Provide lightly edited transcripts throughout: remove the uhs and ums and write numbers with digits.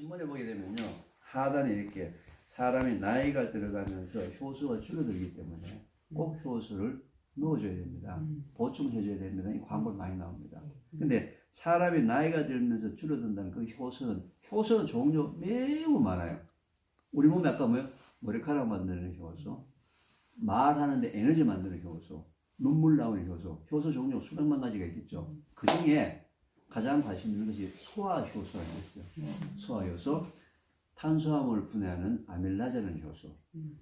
신문에 보게 되면요, 하단에 이렇게 사람이 나이가 들어가면서 효소가 줄어들기 때문에 꼭 효소를 넣어줘야 됩니다. 보충해줘야 됩니다. 이 광고를 많이 나옵니다. 근데 사람이 나이가 들면서 줄어든다는 그 효소는 종류 매우 많아요. 우리 몸에 아까 뭐요? 머리카락 만드는 효소, 말하는데 에너지 만드는 효소, 눈물 나오는 효소 종류가 수백만 가지가 있겠죠. 그 중에 가장 관심 있는 것이 소화효소가 있어요. 소화효소, 탄수화물을 분해하는 아밀라제라는 효소,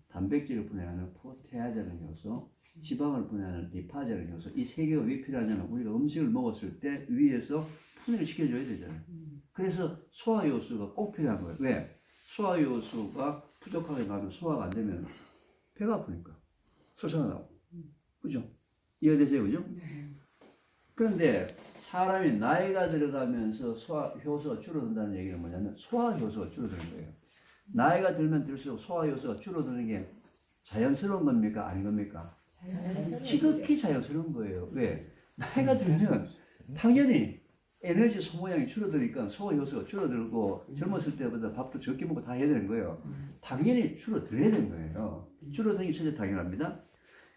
단백질을 분해하는 프로테아제라는 효소, 지방을 분해하는 리파제라는 효소. 이 세 개가 왜 필요하냐면 우리가 음식을 먹었을 때 위에서 분해를 시켜줘야 되잖아요. 그래서 소화효소가 꼭 필요한 거예요. 왜? 소화효소가 부족하게 나면 소화가 안 되면 배가 아프니까 설사가 나오고, 그죠? 이해되세요, 그죠? 그런데 사람이 나이가 들어가면서 소화효소가 줄어든다는 얘기는 뭐냐면 소화효소가 줄어드는 거예요. 나이가 들면 들수록 소화효소가 줄어드는 게 자연스러운 겁니까? 아닌 겁니까? 지극히 자연스러운 거예요. 왜? 나이가 들면 당연히 에너지 소모량이 줄어드니까 소화효소가 줄어들고 젊었을 때보다 밥도 적게 먹고 다 해야 되는 거예요. 당연히 줄어들어야 되는 거예요. 줄어드는 게 진짜 당연합니다.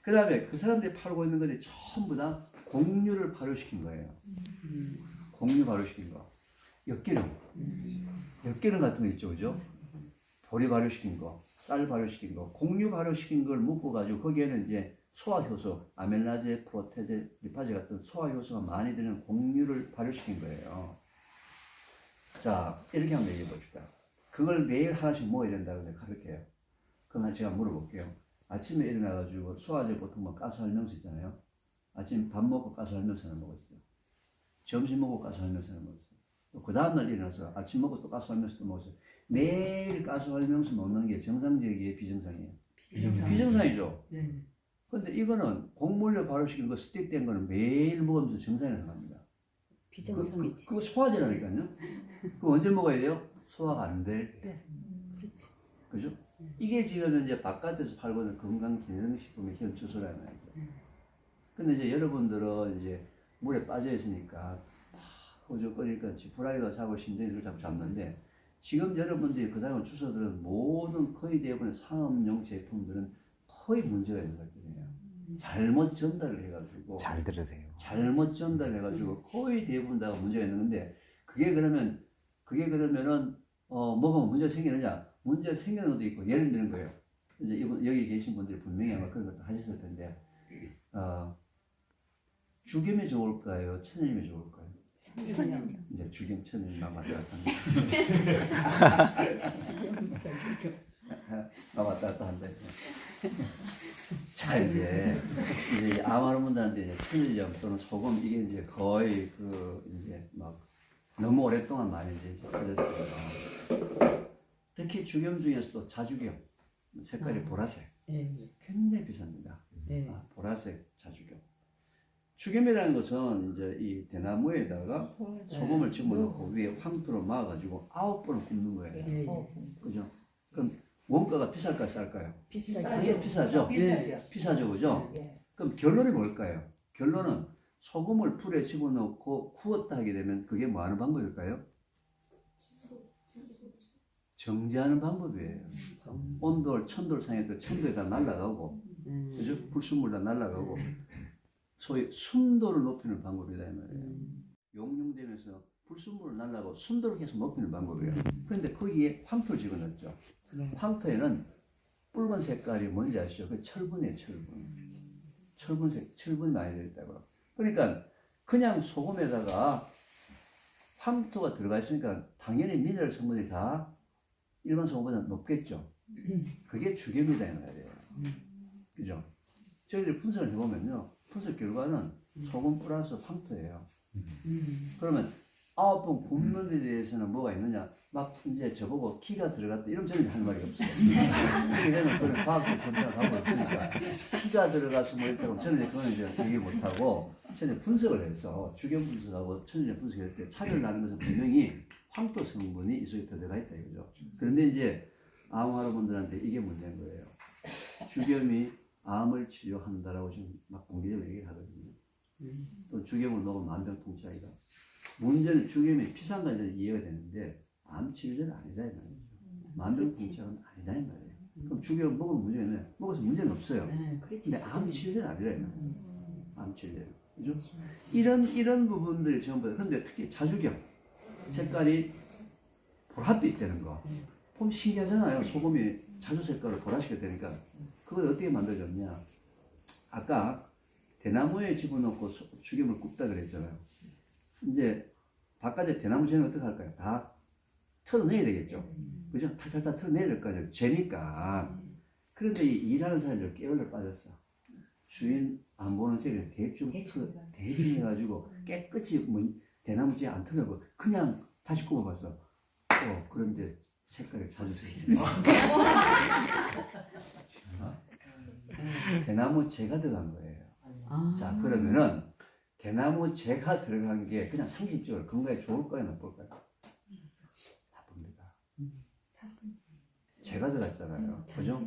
그 다음에 그 사람들이 팔고 있는 것이 전부 다 곡류를 발효시킨 거예요. 곡류 발효시킨 거. 엿기름 같은 거 있죠, 그죠? 보리 발효시킨 거, 쌀 발효시킨 거, 곡류 발효시킨 걸 묶어가지고 거기에는 이제 소화효소, 아밀라제, 프로테제, 리파제 같은 소화효소가 많이 드는 곡류를 발효시킨 거예요. 자, 이렇게 한번 얘기해 봅시다. 그걸 매일 하나씩 먹어야 된다고 가르쳐요. 그럼 제가 물어볼게요. 아침에 일어나가지고 소화제 보통 뭐 가스활명수 있잖아요. 아침 밥 먹고 가스활명수는 먹었어요. 점심 먹고 가스활명수는 먹었어요. 그 다음날 일어나서 아침 먹고 또 가스활명수도 먹었어요. 매일 가스활명수 먹는 게 정상적이에요, 비정상이에요? 비정상이죠. 근데 이거는 곡물로 발효시킨 거 스틱된 거는 매일 먹으면서 정상이라고 합니다. 비정상이지. 그거 소화제라니까요. 그거 언제 먹어야 돼요? 소화가 안 될 때. 그죠? 이게 지금 이제 바깥에서 팔고 있는 건강기능식품의 현 주소라는 거죠. 근데 이제 여러분들은 이제 물에 빠져 있으니까 허우적거리니까 지푸라기도 잡고 신전이를 잡고 잡는데, 지금 여러분들이 그 다음에 주소들은 모든 거의 대부분의 상업용 제품들은 거의 문제가 있는 것들이에요. 잘못 전달을 해가지고. 잘 들으세요. 잘못 전달해가지고 거의 대부분 다 문제가 있는 건데, 그게 그러면은 먹으면 문제 생기느냐? 문제 생기는 것도 있고, 예를 드는 거예요. 이제 여기 계신 분들이 분명히 아마 그런 것도 하셨을 텐데, 죽임이 좋을까요? 천연임이 좋을까요? 천연이요. 이제 죽임, 천연임만 왔다 갔다 한다. 자, 이제 암하는 분들한테 이제 천일염 또는 소금, 이게 이제 거의 이제 막 너무 오랫동안 많이 이제 퍼졌어요. 특히 죽염 중에서도 자죽염, 색깔이 보라색, 굉장히 비쌉니다. 보라색 자죽염. 죽염이라는 것은 이제 이 대나무에다가 소금을 집어넣고 위에 황토로 막아가지고 9번을 굽는 거예요. 그죠? 그럼 원가가 비쌀까요, 쌀까요? 비싸죠. 비싸죠? 비싸죠, 그죠? 그럼 결론이 뭘까요? 결론은 소금을 불에 집어넣고 구웠다 하게 되면 그게 뭐 하는 방법일까요? 정지하는 방법이에요. 온돌, 천돌 상에 그 천도에 다 날아가고, 그죠? 불순물 다 날아가고, 소위 순도를 높이는 방법이다, 이 말이에요. 용융되면서 불순물을 날아가고 순도를 계속 높이는 방법이에요. 그런데 거기에 황토를 집어넣었죠. 황토에는 붉은 색깔이 뭔지 아시죠? 그 철분이에요, 철분. 철분이 많이 들어있다고. 그러니까 그냥 소금에다가 황토가 들어가 있으니까 당연히 미네랄 성분이 다 일반 소금보다 높겠죠. 그게 죽염이다, 이 말이에요. 그죠? 저희들이 분석을 해보면요, 분석 결과는 소금 플러스 황토예요. 그러면 9번 굽는 데 대해서는 뭐가 있느냐? 막 이제 저보고 키가 들어갔다 이러면 저는 할 말이 없어요. 그게는 그런 과학적 검증을 하고 있으니까 키가 들어가서 뭐 이렇다고 저는 그건 이제 얘기 못하고, 저는 분석을 해서 주견 분석하고 천연 분석할 때 차별을 나는 것은 분명히 황토 성분이 이 속에 들어가 있다 이거죠. 그런데 이제 암환자분들한테 이게 문제인 거예요. 주겸이 암을 치료한다라고 지금 막 공개적으로 얘기를 하거든요. 또 주겸을 먹으면 만병통치약이다. 문제는 주겸이 피상까지 이해가 되는데 암치료제는 아니다 이 말이죠. 만병통치약은 아니다 이 말이에요. 그럼 주기를 먹으면 문제는 먹어서 문제는 없어요. 네, 그렇지. 근데 암치료제는 아니라 이 말이에요. 암치료제. 그죠? 이런 부분들이 전부 다. 근데 특히 자주경 색깔이 보랏빛 되는 거. 보면 신기하잖아요. 소금이 자주 색깔을 보라시게 되니까. 그걸 어떻게 만들어졌냐. 아까 대나무에 집어넣고 죽염을 굽다 그랬잖아요. 이제 바깥에 대나무 재는 어떻게 할까요? 다 털어내야 되겠죠. 그죠? 탈탈탈 털어내야 될 거 아니에요. 재니까. 그런데 이 일하는 사람들 깨울려 빠졌어. 주인 안 보는 새를 대충 해가지고 깨끗이 뭐 대나무 재 안 털어고 그냥 다시 굽어봤어. 그런데 색깔이 자주 쓰이네. 대나무 재가 들어간 거예요. 자, 그러면은 대나무 재가 들어간 게 그냥 상식적으로 건강에 좋을까요, 나쁠까요? 나쁩니다. 재가 들어갔잖아요. 그죠?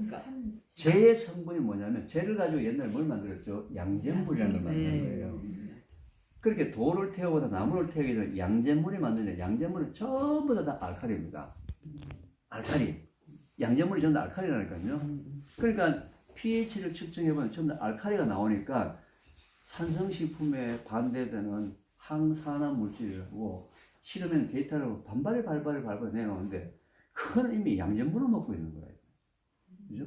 재의 성분이 뭐냐면 재를 가지고 옛날에 뭘 만들었죠? 양잿물이라는 걸 만든 거예요. 그렇게 돌을 태우거나 나무를 태우게 되면 양잿물이 만드는 양잿물은 전부 다 알칼리입니다. 알칼리. 양잿물이 전부 다 알칼리라니까요. 그러니까 pH를 측정해보면 전부 다 알칼리가 나오니까 산성식품에 반대되는 항산화 물질이라고 실험에는 데이터를 반발에 내놓는데 그건 이미 양잿물을 먹고 있는 거예요. 그죠?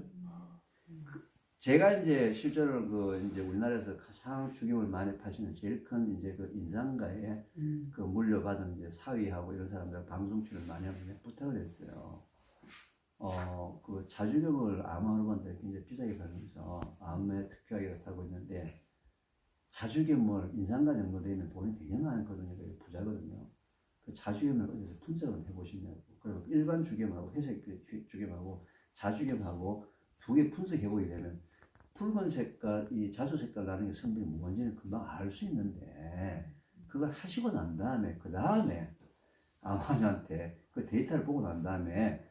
제가 이제 실제로 이제 우리나라에서 가장 죽임을 많이 파시는 제일 큰 이제 그 인상가에 그 물려받은 이제 사위하고 이런 사람들 방송 출연 많이 하면 부탁을 했어요. 그 자주경을 암호르반한테 굉장히 비싸게 팔면서 암에 특효약을 타고 있는데 자주경을 인상가 정도 되면 돈이 굉장히 많거든요. 부자거든요. 그 자주경을 어디서 분석을 해보시냐고. 그리고 일반 주겸하고 회색 주겸하고 자주겸하고 두 개 분석해보게 되면 붉은 색깔, 이 자주 색깔 나는 게 성분이 뭔지는 금방 알 수 있는데 그걸 하시고 난 다음에 그 다음에 암환자한테 그 데이터를 보고 난 다음에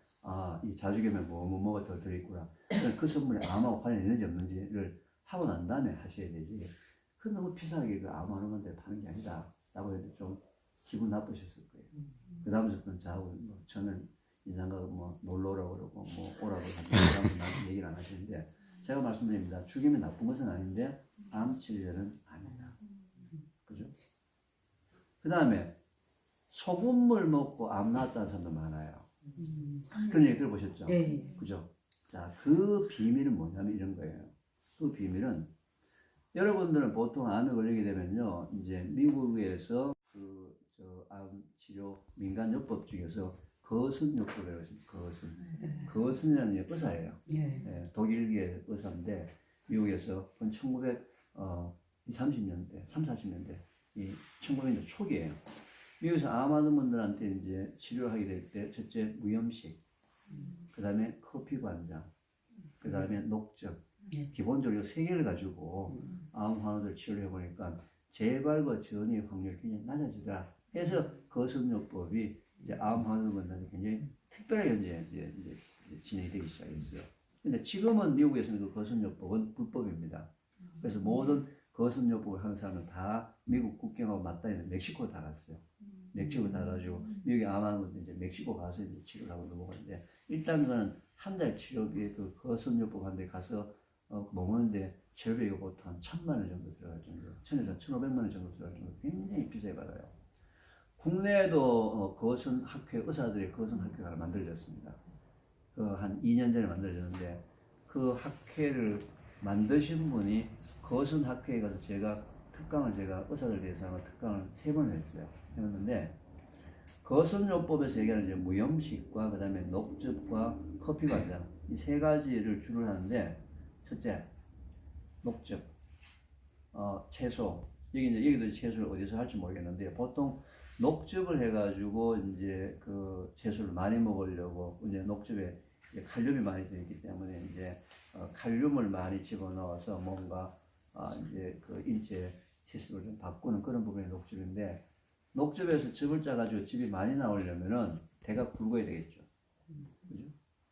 이 자주겸에 뭐가 더 들어있구나. 그 성분이 암하고 관련이 있는지 없는지를 하고 난 다음에 하셔야 되지. 그 너무 비싸게 그 암환자한테 파는 게 아니다. 라고 해도 좀 기분 나쁘셨을 거예요. 그 다음부터는 저하고 저는 인상가 놀러 오라고 그러고 오라고 하면 나한테 얘기를 안 하시는데 제가 말씀드립니다. 죽임이 나쁜 것은 아닌데 암 치료제는 아니다. 그죠? 그 다음에 소금물 먹고 암 나았다는 사람도 많아요. 그런 얘기 들어보셨죠? 네. 그죠? 자, 그 비밀은 뭐냐면 이런 거예요. 그 비밀은 여러분들은 보통 암에 걸리게 되면요, 이제 미국에서 암 치료 민간요법 중에서 거순요법이라고 있습니다. 거순이라는 게 의사예요. 네, 독일계 의사인데 미국에서 1930년대, 40년대, 이 1900년대 초기예요. 미국에서 암 하는 분들한테 이제 치료를 하게 될 때 첫째 무염식, 그 다음에 커피 관장, 그 다음에 녹즙, 기본적으로 세 개를 가지고 암 환자들 치료를 해보니까 재발과 전이 확률이 굉장히 낮아지더라. 해서 거순요법이 이제 암 환자분들한테 굉장히 특별하게 이제 진행이 되기 시작했어요. 근데 지금은 미국에서는 그 거순요법은 불법입니다. 그래서 모든 거순요법을 하는 사람은 다 미국 국경하고 맞닿아 있는 멕시코 다 갔어요. 멕시코 다 가지고 미국에 암 하는 분들 이제 멕시코 가서 이제 치료를 하고 넘어가는데 일단 그는 한 달 치료비에 그 거순요법 한 데 가서 먹는데 치료비가 보통 한 1,000만 원 정도 들어갈 정도, 1,000에서 1,500만 원 정도 들어갈 정도 굉장히 비싸게 받아요. 국내에도 거순학회 의사들이 거순학회가 만들어졌습니다. 한 2년 전에 만들어졌는데 그 학회를 만드신 분이 거순학회에 가서 제가 의사들 대해서 특강을 3번 했어요. 해봤는데 거순요법에서 얘기하는 이제 무염식과 그 다음에 녹즙과 커피 관장 이 세 가지를 주로 하는데 첫째 녹즙, 채소 여기도 채소를 어디서 할지 모르겠는데 보통 녹즙을 해가지고 이제 그 채소를 많이 먹으려고 이제 녹즙에 칼륨이 많이 들어있기 때문에 이제 칼륨을 많이 집어넣어서 뭔가 이제 그 인체 시스템을 좀 바꾸는 그런 부분이 녹즙인데 녹즙에서 즙을 짜가지고 즙이 많이 나오려면은 대가 굵어야 되겠죠. 그죠?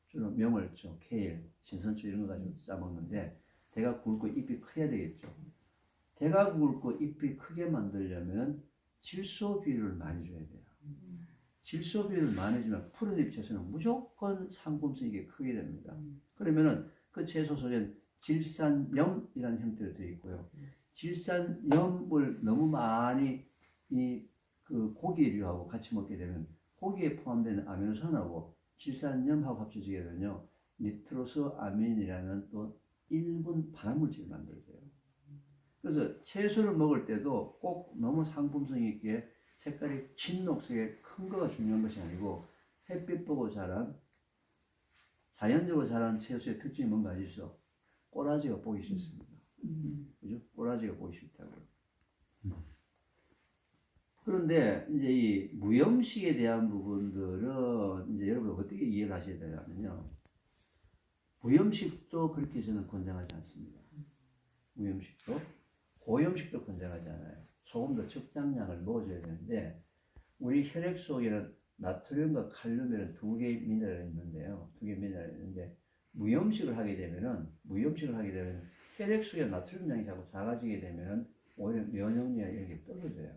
주로 명월초, 케일, 신선초 이런 거 가지고 짜먹는데 대가 굵고 잎이 커야 되겠죠. 대가 굵고 잎이 크게 만들려면 질소 비율을 많이 줘야 돼요. 질소비를 많이 주면 푸른잎 채소는 무조건 상품성이 크게 됩니다. 그러면은 그 채소 속엔 질산염이라는 형태로 되어 있고요. 질산염을 너무 많이 그 고기류하고 같이 먹게 되면 고기에 포함되는 아미노산하고 질산염하고 합쳐지게 되면요. 니트로스 아민이라는 또 1군 발암물질을 만들어져요. 그래서 채소를 먹을 때도 꼭 너무 상품성 있게 색깔이 진녹색의 큰 거가 중요한 것이 아니고 햇빛 보고 자란 자연적으로 자란 채소의 특징이 뭔가 아시죠? 꼬라지가 보기 싫습니다. 그죠? 꼬라지가 보기 싫다고요. 그런데 이제 이 무염식에 대한 부분들은 이제 여러분 어떻게 이해를 하셔야 되냐면요. 무염식도 그렇게 저는 권장하지 않습니다. 무염식도 고염식도 권장하지 않아요. 소금도 적당량을 먹어줘야 되는데 우리 혈액 속에는 나트륨과 칼륨이라는 두 개의 미네랄이 있는데요. 두 개의 미네랄이 있는데 무염식을 하게 되면 혈액 속에 나트륨량이 자꾸 작아지게 되면 오히려 면역력이 이런 게 떨어져요.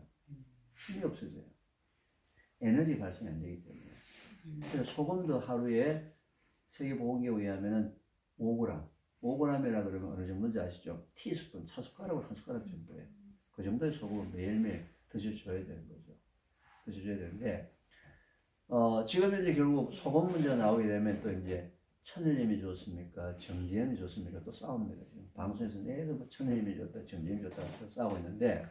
힘이 없어져요. 에너지 발생이 안 되기 때문에. 그래서 소금도 하루에 세계보건기구에 의하면 5g이라 그러면 어느 정도인지 아시죠? 티스푼, 차숟가락으로 한 숟가락 정도예요. 그 정도의 소금을 매일매일 드셔줘야 되는 거죠. 드셔줘야 되는데, 지금 이제 결국 소금 문제가 나오게 되면 또 이제 천일염이 좋습니까? 정제염이 좋습니까? 또 싸웁니다. 지금 방송에서 내가 뭐 천일염이 좋다, 정제염이 좋다 싸우고 있는데,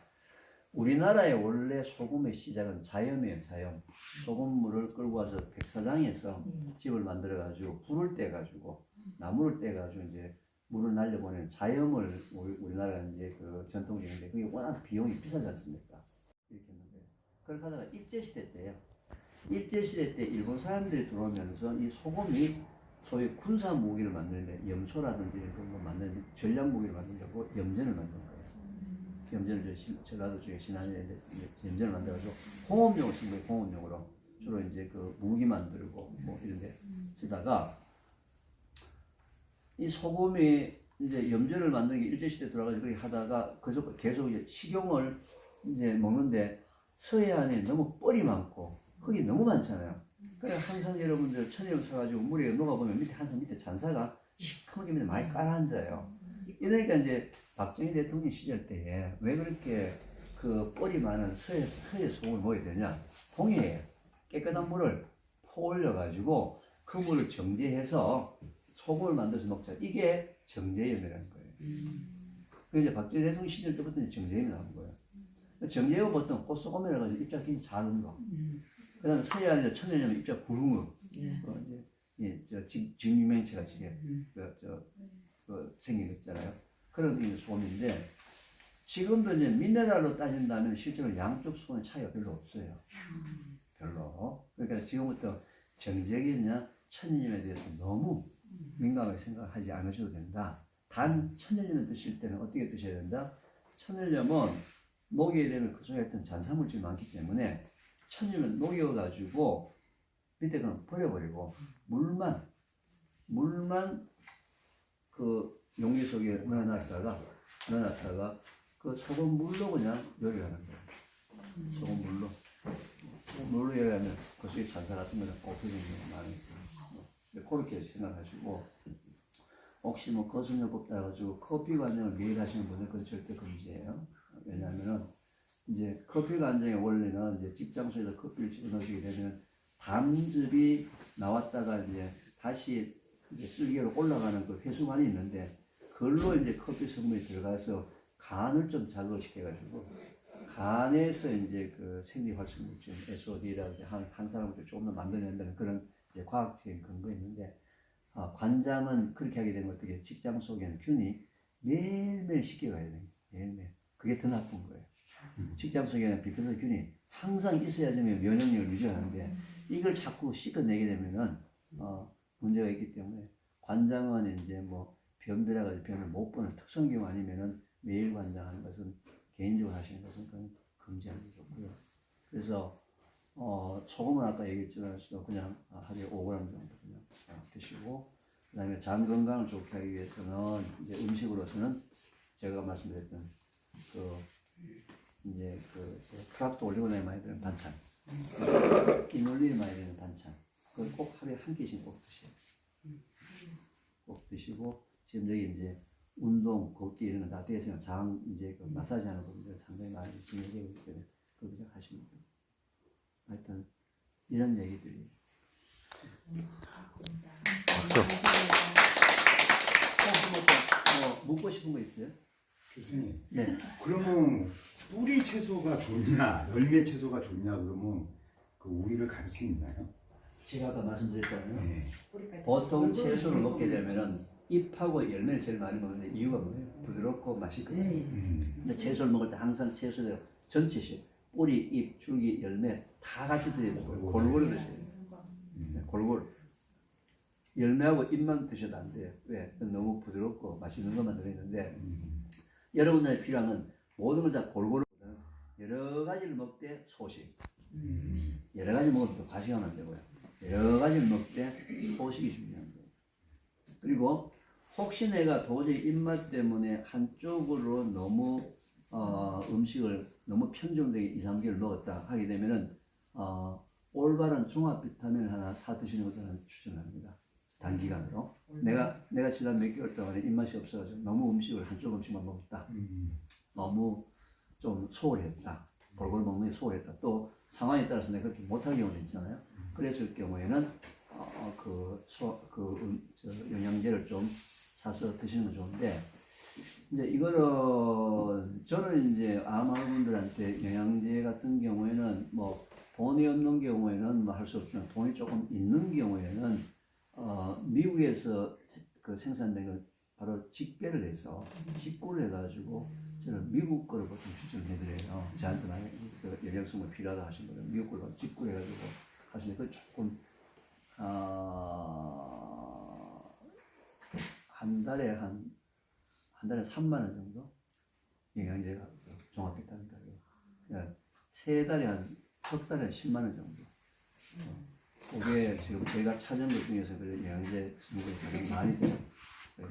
우리나라의 원래 소금의 시작은 자염이에요, 자염. 소금물을 끌고 와서 백사장에서 집을 만들어가지고 불을 떼가지고 나무를 떼가지고 이제 물을 날려보내는 자염을 우리나라가 이제 그 전통적인데 그게 워낙 비용이 비싸지 않습니까? 이렇게 했는데 그렇게 하다가 일제시대 때요. 일제시대 때 일본 사람들이 들어오면서 이 소금이 소위 군사 무기를 만드는데 염소라든지 이런 거 만드는 전략 무기를 만들려고 염전을 만든 거예요. 염전을 전라도 쪽에 신안에 염전을 만들어가지고 공업용으로 쓴 거예요. 공업용으로 주로 이제 그 무기 만들고 뭐 이런데 쓰다가 이 소금이 이제 염전을 만드는 게 일제시대 들어가지고 그렇게 하다가 계속 이제 식용을 이제 먹는데 서해안에 너무 뻘이 많고 흙이 너무 많잖아요. 그래서 항상 여러분들 천일염 사가지고 물에 녹아보면 밑에 항상 밑에 잔사가 시커멓게 많이 깔아앉아요. 이러니까 이제 박정희 대통령 시절 때에 왜 그렇게 그 뻘이 많은 서해 소금을 먹어야 되냐? 동해에 깨끗한 물을 퍼올려가지고 그 물을 정제해서 소금을 만들어서 먹자. 이게 정제염이라는 거예요. 그 이제 박정희 대통령 시절 때부터 정제염이 나온 거예요. 정제염 보통 꽃소금이라고 해서 입자 굉장히 작은 거. 그 다음에 서해안에 천연염 입자 굵은 거. 직유명체가 생긴 거 있잖아요. 그런 게 소금인데 지금도 이제 미네랄로 따진다면 실제로 양쪽 소금의 차이가 별로 없어요. 별로. 그러니까 지금부터 정제기냐 천연염에 대해서 너무 민감하게 생각하지 않으셔도 된다. 단 천연염을 드실 때는 어떻게 드셔야 된다? 천연염은 녹이게 되면 그 속에 있던 잔사물질이 많기 때문에 천연염을 녹여가지고 밑에 그냥 버려버리고 물만 그 용기 속에 넣어놨다가 그 소금물로 그냥 요리하는 거예요. 소금물로 요리하면 그 속에 잔사 같은 거는 없어지는 게 많이 그렇게 생각하시고 혹시 뭐 거순요법 따라가지고 커피 관정을 매일 하시는 분은 그건 절대 금지예요. 왜냐하면은 이제 커피 관정의 원리는 이제 직장소에서 커피를 집어넣게 되면 담즙이 나왔다가 이제 다시 이제 쓸개로 올라가는 그 회수관이 있는데 그걸로 이제 커피 성분이 들어가서 간을 좀 자극시켜가지고 간에서 이제 그 생리활성물질 SOD라든지 항산화물질 조금 더 만들어낸다는 그런 이제 과학적인 근거 있는데 관장은 그렇게 하게 되면 어떻게 직장 속에는 균이 매일매일 씻겨가야 돼요. 매일매일. 그게 더 나쁜 거예요. 직장 속에는 비필로균이 항상 있어야지만 면역력을 유지하는데 이걸 자꾸 씻어내게 되면은 문제가 있기 때문에 관장은 이제 뭐 변비라든지 변을 못 보는 특성 경우 아니면은 매일 관장하는 것은 개인적으로 하시는 것은 그건 금지하는 게 좋고요. 그래서 소금은 아까 얘기했지만 그냥 하루에 5g 정도 그냥 드시고 그다음에 장 건강을 좋게 하기 위해서는 이제 음식으로서는 제가 말씀드렸던 그 이제 그 크랍트 올리고당이 많이 들은 반찬 이놀림이 많이 되는 반찬. 그걸 꼭 하루에 한 끼씩 꼭 드셔요. 꼭 드시고 지금 여기 이제 운동, 걷기 이런 거 다 되어서 장 이제 그 마사지하는 부분들 상당히 많이 진행되고 있기 때문에 그거 그냥 하시면 돼요. 하여튼 이런 얘기들이. 박수. 묻고 싶은 거 있어요? 교수님, 네. 그러면 뿌리 채소가 좋냐, 열매 채소가 좋냐 그러면 그 우위를 가릴 수 있나요? 제가 아까 말씀드렸잖아요. 네. 보통 채소를 먹게 되면은 잎하고 열매를 제일 많이 먹는데 이유가 뭐예요? 부드럽고 맛있거든요. 근데 채소를 먹을 때 항상 채소를 전체씩 뿌리, 잎, 줄기, 열매 다 같이 드셔야 돼요. 골고루 드셔야 돼요. 네, 골고루. 열매하고 잎만 드셔도 안 돼요. 왜? 너무 부드럽고 맛있는 것만 들어있는데 여러분들이 필요한 건 모든 걸 다 골고루 여러 가지를 먹되 소식. 여러 가지 먹으면 또 과식하면 안 되고요. 여러 가지를 먹되 소식이 중요한 거예요. 그리고 혹시 내가 도저히 입맛 때문에 한쪽으로 너무 음식을 너무 편중되게 2, 3개를 먹었다 하게 되면은 올바른 종합 비타민을 하나 사 드시는 것을 저는 추천합니다. 단기간으로. 내가 지난 몇 개월 동안에 입맛이 없어가지고 너무 음식을 한쪽 음식만 먹었다. 너무 좀 소홀했다. 골고루 먹는 게 소홀했다. 또 상황에 따라서 내가 그렇게 못할 경우도 있잖아요. 그랬을 경우에는 영양제를 좀 사서 드시는 건 좋은데 이제 이거는 저는 이제 암하는 분들한테 영양제 같은 경우에는 뭐 돈이 없는 경우에는 뭐 할 수 없지만 돈이 조금 있는 경우에는 미국에서 그 생산된 걸 바로 직배를 해서 직구를 해가지고 저는 미국 거를 보통 추천을 해드려요. 저한테 만약 그 영양성이 필요하다 하시는 분은 미국 걸로 직구를 해가지고 하시는데 그 조금 한 달에 3만 원 정도 영양제가 종합비타민 가격. 세 달에 석 달에 10만 원 정도. 그게 지금 저희가 찾은 것 중에서 그 영양제 쓰는 게 가장 많이 돼요.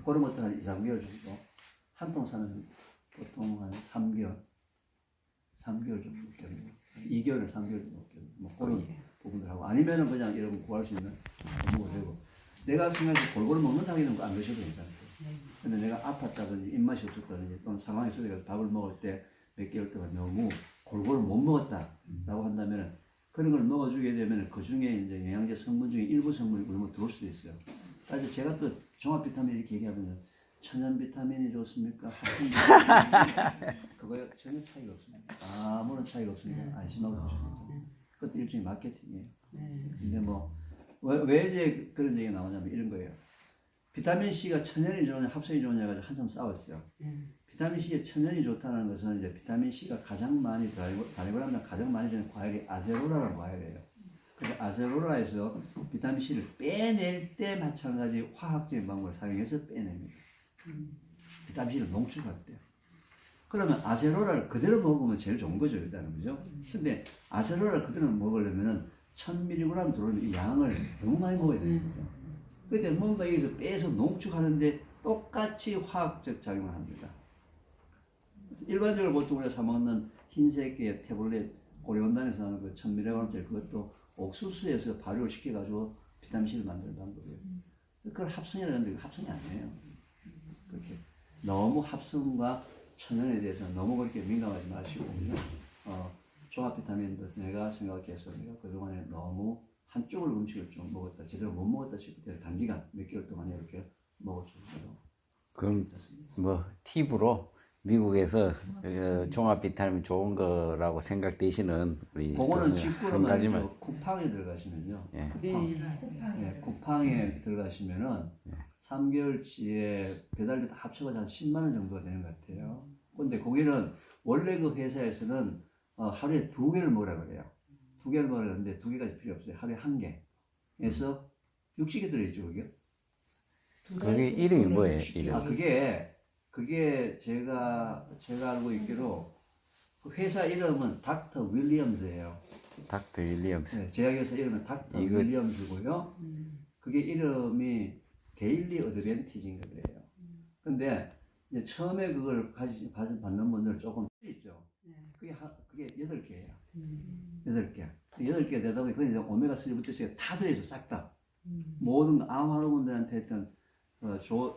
그런 것도 한 2, 3개월 정도. 한 통 사면 보통 한 3개월 정도 먹겠네요. 2개월에 3개월 정도 먹겠네요. 뭐 그런 부분들 하고 아니면은 그냥 여러분 구할 수 있는 먹어도 되고. 내가 생각해서 골고루 먹는다기는 안 드셔도 괜찮아요. 근데 내가 아팠다든지 입맛이 없었다든지 또는 상황이 있어서 내가 밥을 먹을 때 몇 개월 동안 너무 골고루 못 먹었다라고 한다면은 그런 걸 먹어주게 되면 그 중에 이제 영양제 성분 중에 일부 성분이 굶어 들어올 수도 있어요. 사실 제가 또 종합 비타민 이렇게 얘기하면 천연 비타민이 좋습니까? 합성 비타민이 그거에 전혀 차이가 없습니다. 아무런 차이가 없으니까 안심하고 드셔도 됩니다. 그것도 일종의 마케팅이에요. 근데 뭐 왜 이제 그런 얘기가 나오냐면 이런 거예요. 비타민 C가 천연이 좋으냐 합성이 좋으냐 가지고 한참 싸웠어요. 비타민 C의 천연이 좋다는 것은 이제 비타민 C가 가장 많이 다리고라면 가장 많이 되는 과일이 아제로라라는 과일이에요. 그래서 아제로라에서 비타민 C를 빼낼 때 마찬가지 화학적인 방법을 사용해서 빼냅니다. 비타민 C를 농축할 때. 그러면 아제로라를 그대로 먹으면 제일 좋은 거죠, 일단은. 그죠? 근데 아제로라를 그대로 먹으려면은 1000mg 들어오는 이 양을 너무 많이 먹어야 되는 거죠. 그러니까 뭔가 여기서 빼서 농축하는데 똑같이 화학적 작용을 합니다. 일반적으로 보통 우리가 사먹는 흰색의 태블릿 고려온단에서 나오는 그 1000mg짜리 그것도 옥수수에서 발효를 시켜가지고 비타민C를 만드는 방법이에요. 그걸 합성이라고 하는데 합성이 아니에요. 그렇게 너무 합성과 천연에 대해서 너무 그렇게 민감하지 마시고 종합 비타민도 내가 생각해서 내가 그동안에 너무 한쪽을 음식을 좀 먹었다 제대로 못 먹었다 싶을 때 단기간 몇 개월 동안 이렇게 먹어주고 그럼 뭐 팁으로 미국에서 종합 비타민 좋은 거라고 생각되시는 우리 그거는 한 직구로 가지만 말해서 쿠팡에 들어가시면요. 예. 쿠팡에 들어가시면은 3개월치에 배달비 다 합쳐서 한 10만 원 정도가 되는 것 같아요. 근데 거기는 원래 그 회사에서는 하루에 2개를 먹으라 그래요. 2개를 먹으라 그러는데 2개까지 필요 없어요. 하루에 1개. 그래서 60개 들어있죠, 그게? 그게 이름이 뭐예요? 이름? 그게 제가 알고 있기로 그 회사 이름은 닥터 윌리엄스예요. 닥터 윌리엄스. 네, 제약회사 이름은 닥터 이거- 윌리엄스고요. 그게 이름이 데일리 어드밴티지인 거예요. 근데 이제 처음에 그걸 받는 분들 조금 있죠. 그게 8개예요. 8개. 8개 되다 보니 그게 이제 오메가3부터 시작해 다 들어있어, 싹 다. 모든 암 호르몬들한테 일단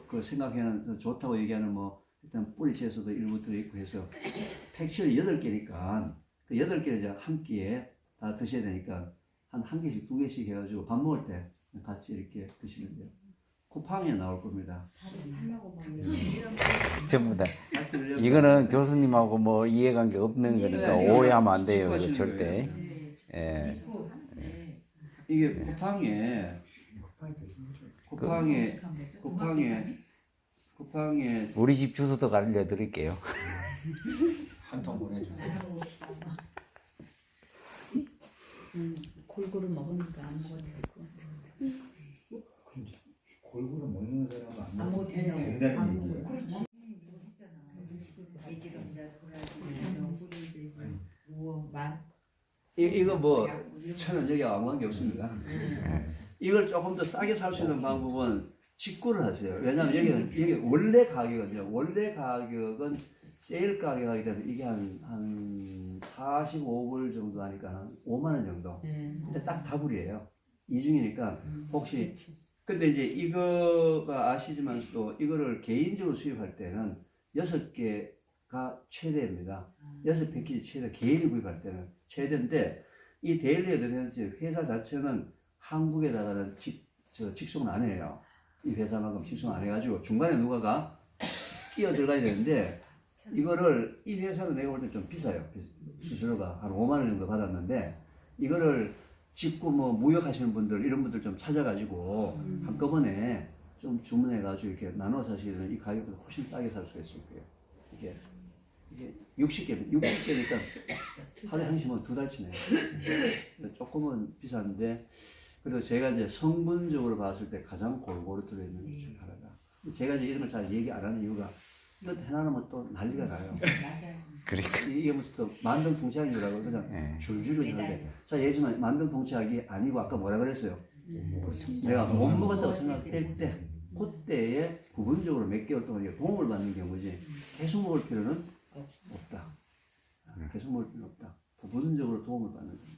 그 생각하는 좋다고 얘기하는 뭐 일단 뿌리 채소도 일부 들어있고 해서 팩슐이 8개니까 그 8개를 이제 한 끼에 다 드셔야 되니까 한 개씩 2개씩 해가지고 밥 먹을 때 같이 이렇게 드시면 돼요. 쿠팡에 나올 겁니다. 전부 다. 같이 들려면 이거는 교수님하고 뭐 이해관계 없는 거니까 네, 오해하면 안 돼요. 이거 하시는 절대. 거예요. 예. 이게 쿠팡에 우리 집 주소도 알려드릴게요. 한 통 보내주세요. 골고루 먹으니까 안 먹어도 될 것 같아. 골고루 먹는 사람은 안 먹어도 되냐고. 된다는 얘기예요. 그렇지. 이거 뭐 저는 여기 아무 관계 없습니다. 이걸 조금 더 싸게 살 수 있는 방법은 직구를 하세요. 왜냐하면 여기 원래 가격은요. 원래 가격은 세일 가격이기 때문에 이게 한 45불 정도 하니까 한 5만 원 정도. 근데 딱 다불이에요. 이중이니까 혹시 근데 이제 이거가 아시지만서도 이거를 개인적으로 수입할 때는 6개가 최대입니다. 6패키지 최대, 개인이 구입할 때는 최대인데 이 데일리 어드밴스 회사 자체는 한국에다가는 직송을 안 해요. 이 회사만큼 직송 안 해가지고 중간에 누가가 끼어 들어가야 되는데 이거를 이 회사는 내가 볼 때 좀 비싸요. 수수료가 한 5만 원 정도 받았는데 이거를 직구 뭐 무역하시는 분들 이런 분들 좀 찾아가지고 한꺼번에 좀 주문해가지고 이렇게 나눠 사시는 이 가격보다 훨씬 싸게 살 수가 있을 거예요. 이게 60개니까 하루에 한 시면 2달치네요. 조금은 비싼데 그리고 제가 이제 성분적으로 봤을 때 가장 골고루 들어있는 것 중 하나가. 제가 이제 이런 걸 잘 얘기 안 하는 이유가 이것 해놔놓으면 또 난리가 나요. 그러니까. 이게 무슨 또 만병통치약이라고 그냥 줄줄이 하는데 자 예지만 만병통치약이 아니고 아까 뭐라 그랬어요? 내가 못 먹었다고 생각될 때 그때에 부분적으로 몇 개월 동안 이게 도움을 받는 경우지 계속 먹을 필요는 없다. 계속 먹을 필요는 없다. 부분적으로 도움을 받는 경우.